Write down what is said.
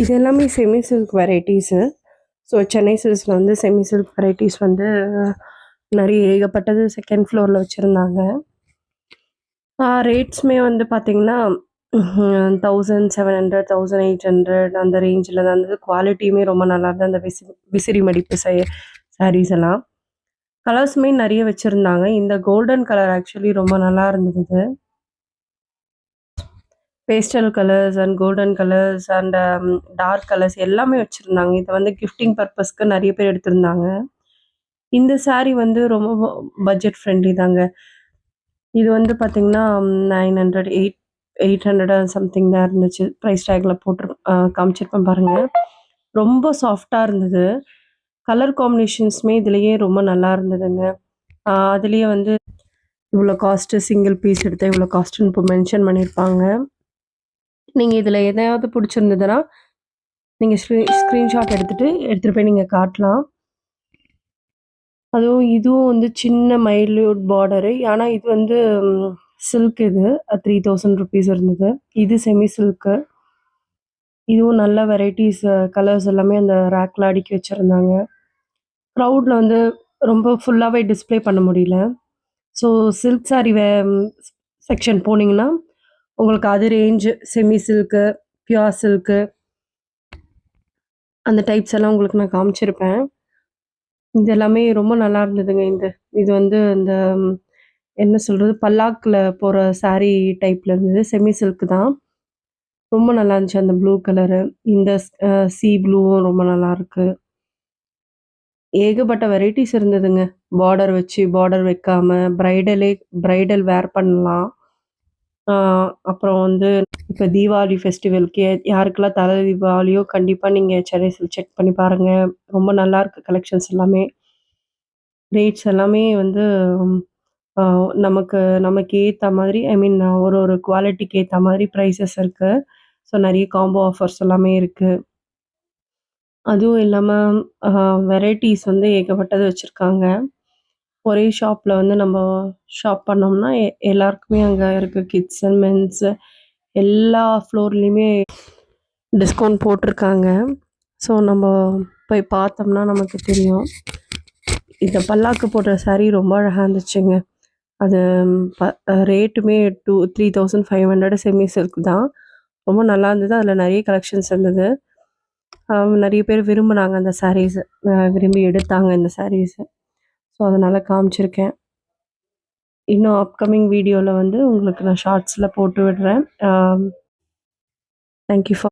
இது எல்லாமே semi silk varieties. So Chennai சில்க்ஸில் வந்து செமி சில்க் வெரைட்டிஸ் வந்து நிறைய ஏகப்பட்டது செகண்ட் ஃப்ளோரில் வச்சுருந்தாங்க. ரேட்ஸுமே வந்து பார்த்தீங்கன்னா 1700, 1800 அந்த ரேஞ்சில் தான் இருந்தது. குவாலிட்டியுமே ரொம்ப நல்லா இருந்தது. அந்த விசிறி மடிப்பு சாரீஸ் எல்லாம். கலர்ஸுமே நிறைய வச்சுருந்தாங்க. இந்த கோல்டன் கலர் ஆக்சுவலி ரொம்ப நல்லா இருந்தது இது. Pastel colours and golden colours and dark colours எல்லாமே வச்சுருந்தாங்க. இதை வந்து கிஃப்டிங் பர்பஸ்க்கு நிறைய பேர் எடுத்திருந்தாங்க. இந்த சாரீ வந்து ரொம்ப பட்ஜெட் ஃப்ரெண்ட்லி தாங்க. இது வந்து பார்த்தீங்கன்னா 900, 800 சம்திங் தான் இருந்துச்சு. ப்ரைஸ் டேக்கில் காமிச்சிருப்பேன் பாருங்கள். ரொம்ப சாஃப்டாக இருந்தது. கலர் காம்பினேஷன்ஸுமே இதுலேயே ரொம்ப நல்லா இருந்ததுங்க. அதுலேயே வந்து இவ்வளோ காஸ்ட்டு, சிங்கிள் பீஸ் எடுத்தால் இவ்வளோ காஸ்ட்டுன்னு இப்போ மென்ஷன் பண்ணியிருப்பாங்க. நீங்கள் இதில் எதையாவது பிடிச்சிருந்ததுன்னா நீங்கள் ஸ்க்ரீன்ஷாட் எடுத்துகிட்டு போய் நீங்கள் காட்டலாம். அதுவும் இதுவும் வந்து சின்ன மைல்யூட் பார்டரு. ஆனால் இது வந்து சில்க் இது 3000 ருபீஸ் இருந்தது. இது செமி சில்க்கு. இதுவும் நல்ல வெரைட்டிஸ் கலர்ஸ் எல்லாமே அந்த ரேக்கில் அடுக்கி வச்சுருந்தாங்க. க்ரௌடில் வந்து ரொம்ப ஃபுல்லாகவே டிஸ்ப்ளே பண்ண முடியல. ஸோ சில்க் சாரீ செக்ஷன் போனீங்கன்னா உங்களுக்கு அது range semi silk, pure silk அந்த டைப்ஸ் எல்லாம் உங்களுக்கு நான் காமிச்சிருப்பேன். இது எல்லாமே ரொம்ப நல்லா இருந்ததுங்க. இது வந்து இந்த என்ன சொல்கிறது, பல்லாக்கில் போகிற சாரீ டைப்பில் இருந்தது. செமி சில்க் தான். ரொம்ப நல்லா இருந்துச்சு அந்த ப்ளூ கலரு. இந்த சீ ப்ளூவும் ரொம்ப நல்லாயிருக்கு. ஏகப்பட்ட வெரைட்டிஸ் இருந்ததுங்க. பார்டர் வச்சு, பார்டர் வைக்காம, பிரைடல் வேர் பண்ணலாம். அப்புறம் வந்து இப்போ தீபாவளி ஃபெஸ்டிவலுக்கு யாருக்கெல்லாம் தலை தீபாவளியோ கண்டிப்பாக நீங்கள் சென்னை சில்க் செக் பண்ணி பாருங்கள். ரொம்ப நல்லாயிருக்கு கலெக்ஷன்ஸ் எல்லாமே. ரேட்ஸ் எல்லாமே வந்து நமக்கு ஏற்ற மாதிரி ஐ மீன் ஒரு குவாலிட்டிக்கு ஏற்ற மாதிரி ப்ரைஸஸ் இருக்குது. ஸோ நிறைய காம்போ ஆஃபர்ஸ் எல்லாமே இருக்குது. அதுவும் இல்லாமல் வெரைட்டிஸ் வந்து ஏகப்பட்டது வச்சுருக்காங்க. ஒரே ஷாப்பில் வந்து நம்ம ஷாப் பண்ணோம்னா எல்லாருக்குமே அங்கே இருக்க கிட்ஸ் அண்ட் மென்ஸு எல்லா ஃப்ளோர்லேயுமே டிஸ்கவுண்ட் போட்டிருக்காங்க. ஸோ நம்ம போய் பார்த்தோம்னா நமக்கு தெரியும். இந்த பல்லாக்கு போடுற சாரீ ரொம்ப அழகாக இருந்துச்சுங்க. அது ரேட்டுமே 3500 செமி சில்க் தான். ரொம்ப நல்லா இருந்தது. அதில் நிறைய கலெக்ஷன்ஸ் இருந்தது. நிறைய பேர் விரும்பினாங்க அந்த சாரீஸு. விரும்பி எடுத்தாங்க இந்த சாரீஸு. ஸோ அதனால் காமிச்சிருக்கேன். இன்னும் அப்கமிங் வீடியோவில் வந்து உங்களுக்கு நான் ஷார்ட்ஸில் போட்டு விடுறேன். Thank you for